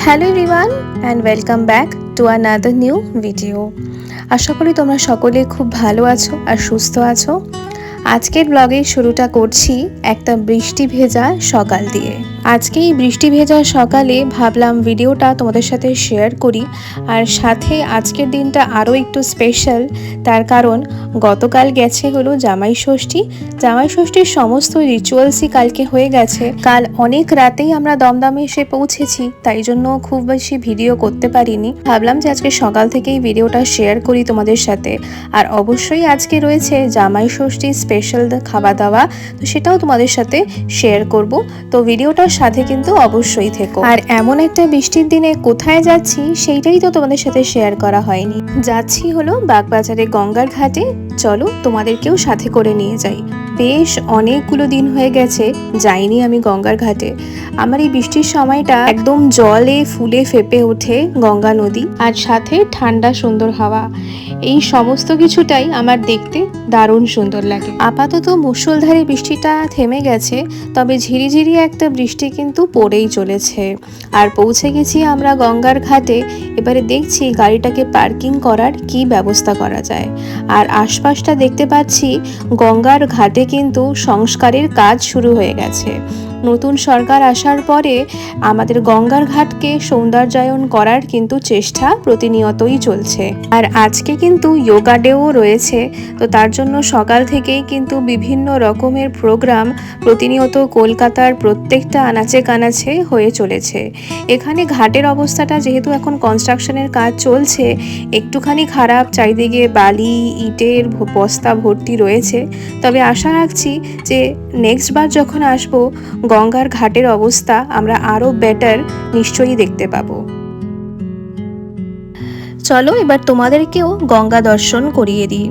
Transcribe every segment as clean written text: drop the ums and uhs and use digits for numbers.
Hello everyone and welcome back to another new video. আশা করি তোমরা সকলে খুব ভালো আছো আর সুস্থ আছো। আজকের ব্লগের শুরুটা করছি একটা বৃষ্টি ভেজা সকাল দিয়ে। আজকে এই বৃষ্টি ভেজা সকালে ভাবলাম ভিডিওটা তোমাদের সাথে শেয়ার করি, আর সাথে আজকের দিনটা আরও একটু স্পেশাল। তার কারণ গতকাল গেছে হলো জামাই ষষ্ঠী। জামাই ষষ্ঠীর সমস্ত রিচুয়ালসই কালকে হয়ে গেছে। কাল অনেক রাতেই আমরা দমদমে এসে পৌঁছেছি, তাই জন্য খুব বেশি ভিডিও করতে পারিনি। ভাবলাম যে আজকে সকাল থেকেই ভিডিওটা শেয়ার করি তোমাদের সাথে। আর অবশ্যই আজকে রয়েছে জামাই ষষ্ঠী স্পেশাল খাওয়া দাওয়া, তো সেটাও তোমাদের সাথে শেয়ার করব। তো ভিডিওটার সাথে কিন্তু অবশ্যই থেকো। আর এমন একটা বৃষ্টির দিনে কোথায় যাচ্ছি সেইটাই তো তোমাদের সাথে শেয়ার করা হয়নি। যাচ্ছি হলো বাগবাজারে গঙ্গার ঘাটে। চলো তোমাদেরকেও সাথে করে নিয়ে যাই। বেশ অনেকগুলো দিন হয়ে গেছে যাইনি আমি গঙ্গার ঘাটে। আমার এই বৃষ্টির সময়টা একদম জলে ফুলে ফেপে ওঠে গঙ্গা নদী, আর সাথে ঠান্ডা সুন্দর হাওয়া। এই সমস্ত কিছুটাই আমার দেখতে দারুণ সুন্দর লাগে। আপাতত মুষলধারে বৃষ্টিটা থেমে গেছে, তবে ঝিরিঝিরি একটা বৃষ্টি কিন্তু পড়েই চলেছে। আর পৌঁছে গেছি আমরা গঙ্গার ঘাটে। এবারে দেখছি গাড়িটাকে পার্কিং করার কি ব্যবস্থা করা যায়। আর আশপাশটা দেখতে পাচ্ছি গঙ্গার ঘাটে কিন্তু সংস্কারের কাজ শুরু হয়ে গেছে। নতুন সরকার আসার পরে আমাদের গঙ্গার ঘাটকে সৌন্দর্যায়ন করার কিন্তু চেষ্টা প্রতিনিয়তই চলছে। আর আজকে কিন্তু যোগা ডেও রয়েছে, তো তার জন্য সকাল থেকেই কিন্তু বিভিন্ন রকমের প্রোগ্রাম প্রতিনিয়ত কলকাতার প্রত্যেকটা আনাচে কানাচে হয়ে চলেছে। এখানে ঘাটের অবস্থাটা যেহেতু এখন কনস্ট্রাকশনের কাজ চলছে, একটুখানি খারাপ। চারিদিকে বালি ইটের বস্তা ভর্তি রয়েছে। তবে আশা রাখছি যে নেক্সট বার যখন আসবো গঙ্গার ঘাটের অবস্থা আমরা আরো বেটার নিশ্চয়ই দেখতে পাবো। চলো এবার তোমাদেরকেও গঙ্গা দর্শন করিয়ে দিই।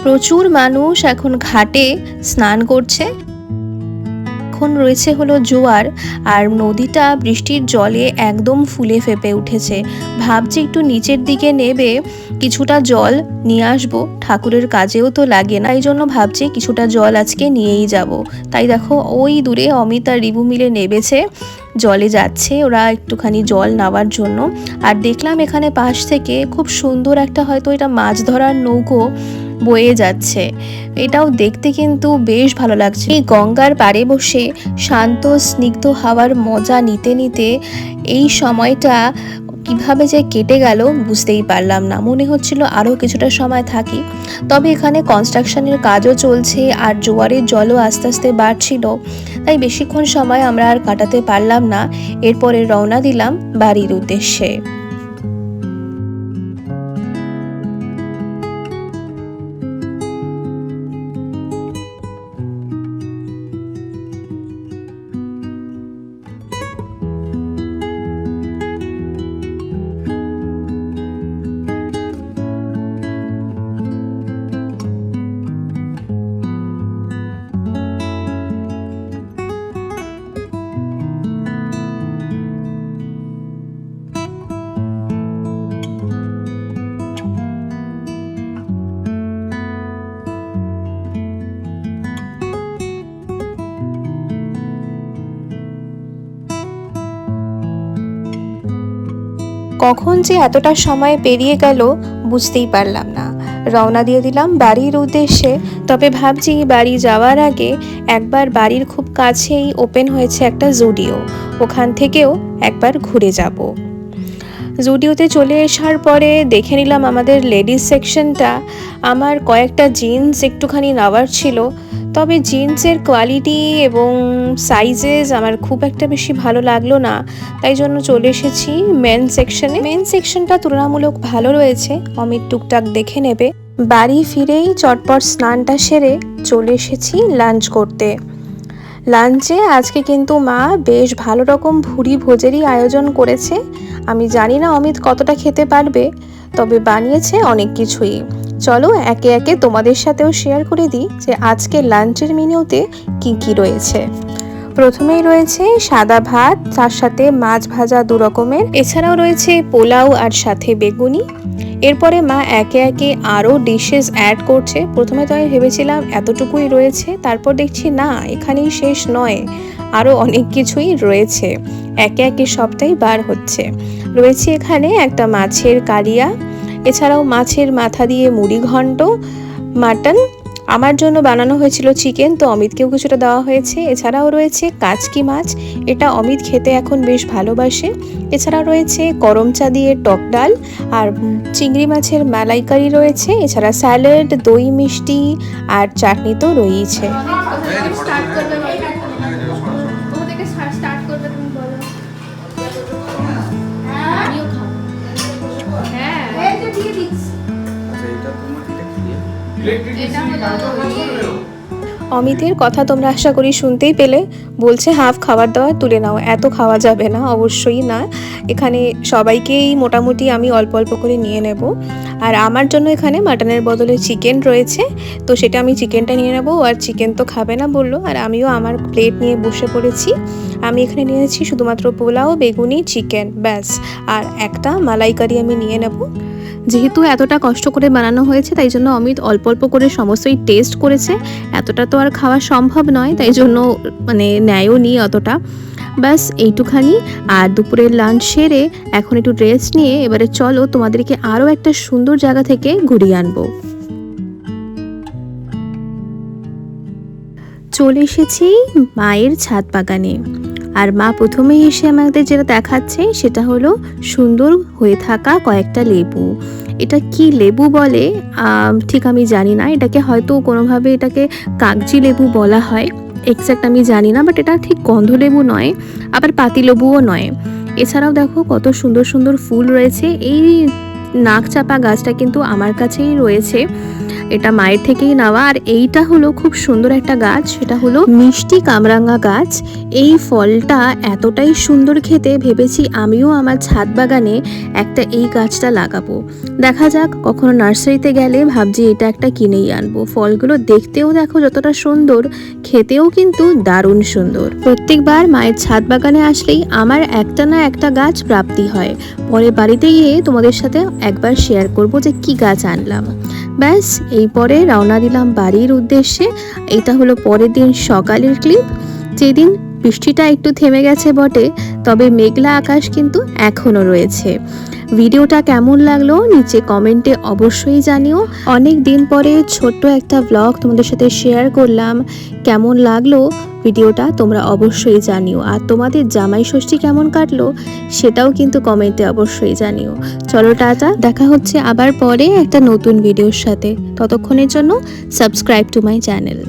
প্রচুর মানুষ এখন ঘাটে স্নান করছে। এখন রয়েছে হলো জোয়ার, আর নদীটা বৃষ্টির জলে একদম ফুলে ফেপে উঠেছে। ভাবছি একটু নিচের দিকে নেবে কিছুটা জল নিয়ে আসবো, ঠাকুরের কাজেও তো লাগে না। এই জন্য ভাবছি কিছুটা জল আজকে নিয়েই যাব। তাই দেখো ওই দূরে অমিত আর রিবু মিলে নেবেছে, জলে যাচ্ছে ওরা একটুখানি জল নেওয়ার জন্য। আর দেখলাম এখানে পাশ থেকে খুব সুন্দর একটা, হয়তো এটা মাছ ধরার নৌকো বয়ে যাচ্ছে। এটাও দেখতে কিন্তু বেশ ভালো লাগছে। এই গঙ্গার পাড়ে বসে শান্ত স্নিগ্ধ হাওয়ার মজা নিতে নিতে এই সময়টা কিভাবে যে কেটে গেল বুঝতেই পারলাম না। মনে হচ্ছিল আরও কিছুটা সময় থাকি, তবে এখানে কনস্ট্রাকশনের কাজও চলছে আর জোয়ারের জলও আস্তে আস্তে বাড়ছিল, তাই বেশিক্ষণ সময় আমরা আর কাটাতে পারলাম না। এরপরে রওনা দিলাম বাড়ির উদ্দেশ্যে। কখন যে এতটা সময় পেরিয়ে গেল বুঝতেই পারলাম না। রওনা দিয়ে দিলাম বাড়ির উদ্দেশ্যে। তবে ভাবছি বাড়ি যাওয়ার আগে একবার বাড়ির খুব কাছেই ওপেন হয়েছে একটা জুডিও, ওখান থেকেও একবার ঘুরে যাব। জুডিওতে চলে আসার পরে দেখে নিলাম আমাদের লেডিস সেকশনটা। আমার কয়েকটা জিন্স একটুখানি নেওয়ার ছিল, তবে জিন্সের কোয়ালিটি এবং সাইজেস আমার খুব একটা বেশি ভালো লাগলো না, তাই জন্য চলে এসেছি মেন সেকশনে। মেন সেকশনটা তুলনামূলক ভালো রয়েছে, অমিত টুকটাক দেখে নেবে। বাড়ি ফিরেই চটপট স্নানটা সেরে চলে এসেছি লাঞ্চ করতে। লাঞ্চে আজকে কিন্তু মা বেশ ভালো রকম ভুরি ভোজেরই আয়োজন করেছে। আমি জানি না অমিত কতটা খেতে পারবে, তবে বানিয়েছে অনেক কিছুই। চলো একে একে তোমাদের সাথেও শেয়ার করে দিই যে আজকে লাঞ্চের মেনুতে কি কি রয়েছে। প্রথমেই রয়েছে সাদা ভাত, তার সাথে মাছ ভাজা 2 রকমের, এছাড়াও রয়েছে পোলাও আর সাথে বেগুনি। এরপরে মা একে একে আরও ডিশেস অ্যাড করছে। প্রথমে তো আমি ভেবেছিলাম এতটুকুই রয়েছে, তারপর দেখছি না, এখানেই শেষ নয়, আরও অনেক কিছুই রয়েছে, একে একে সবটাই বার হচ্ছে। রয়েছে এখানে একটা মাছের কালিয়া, এছাড়াও মাছের মাথা দিয়ে মুড়ি ঘন্ট, মাটন, আমার জন্য বানানো হয়েছিল চিকেন, তো অমিতকেও কিছুটা দেওয়া হয়েছে। এছাড়াও রয়েছে কাচকি মাছ, এটা অমিত খেতে এখন বেশ ভালোবাসে। এছাড়া রয়েছে গরম চা দিয়ে টক ডাল, আর চিংড়ি মাছের মালাইকারি রয়েছে। এছাড়া স্যালাড, দই মিষ্টি আর চাটনি তো রয়েছে। অমিতের কথা তোমরা আশা করি শুনতেই পেলে, বলছে হাফ খাবার দাবার তুলে নাও, এত খাওয়া যাবে না, অবশ্যই না। এখানে সবাইকেই মোটামুটি আমি অল্প অল্প করে নিয়ে নেব। আর আমার জন্য এখানে মাটনের বদলে চিকেন রয়েছে, তো সেটা আমি চিকেনটা নিয়ে নেব। আর চিকেন তো খাবে না বললো, আর আমিও আমার প্লেট নিয়ে বসে পড়েছি। আমি এখানে নিয়েছি শুধুমাত্র পোলাও, বেগুনি, চিকেন, ব্যাস, আর একটা মালাইকারি আমি নিয়ে নেব। যেহেতু এতটা কষ্ট করে বানানো হয়েছে, তাই জন্য অমিত অল্প অল্প করে সমস্তই টেস্ট করেছে। এতটা তো আর খাওয়া সম্ভব নয়, তাই জন্য নেয়ও নি অতটা, ব্যাস এইটুখানি। আর দুপুরের লাঞ্চ সেরে এখন একটু রেস্ট নিয়ে এবারে চলো তোমাদেরকে আরও একটা সুন্দর জায়গা থেকে ঘুরিয়ে আনবো। চলে এসেছি মায়ের ছাদ বাগানে। আর মা প্রথমেই এসে আমাদের যেটা দেখাচ্ছে সেটা হলো সুন্দর হয়ে থাকা কয়েকটা লেবু। এটা কি লেবু বলে ঠিক আমি জানি না, এটাকে হয়তো কোনোভাবে এটাকে কাগজি লেবু বলা হয়, এক্স্যাক্ট আমি জানি না, বাট এটা ঠিক গন্ধ লেবু নয়, আবার পাতি লেবুও নয়। এছাড়াও দেখো কত সুন্দর সুন্দর ফুল রয়েছে। এই নাক চাপা গাছটা কিন্তু আমার কাছেই রয়েছে, এটা মায়ের থেকেই নেওয়া। আর এইটা হলো খুব সুন্দর একটা গাছ, সেটা হলো মিষ্টি কামরাঙা গাছ। এই ফলটা এতটাই সুন্দর খেতে, ভেবেছি আমিও আমার ছাদ বাগানে একটা এই গাছটা লাগাবো। দেখা যাক, কখনো নার্সারিতে গেলে ভাবছি এটা একটা কিনেই আনবো। ফলগুলো দেখতেও দেখো যতটা সুন্দর, খেতেও কিন্তু দারুণ সুন্দর। প্রত্যেকবার মায়ের ছাদ বাগানে আসলেই আমার একটা না একটা গাছ প্রাপ্তি হয়। পরে বাড়িতে গিয়ে তোমাদের সাথে একবার শেয়ার করব যে কি গাছ আনলাম। ব্যাস, এই পরে রওনা দিলাম বাড়ির উদ্দেশ্যে। এটা হলো পরের দিন সকালের ক্লিপ, যেদিন বৃষ্টিটা একটু থেমে গেছে বটে, তবে মেঘলা আকাশ কিন্তু এখনো রয়েছে। ভিডিওটা কেমন লাগলো নিচে কমেন্টে অবশ্যই জানিও। অনেক দিন পরে ছোট্ট একটা ব্লগ তোমাদের সাথে শেয়ার করলাম, কেমন লাগলো ভিডিওটা তোমরা অবশ্যই জানিও। আর তোমাদের জামাই ষষ্ঠী কেমন কাটলো সেটাও কিন্তু কমেন্টে অবশ্যই জানিও। চলো টাটা, দেখা হচ্ছে আবার পরে একটা নতুন ভিডিওর সাথে। ততক্ষণের জন্য সাবস্ক্রাইব টু মাই চ্যানেল।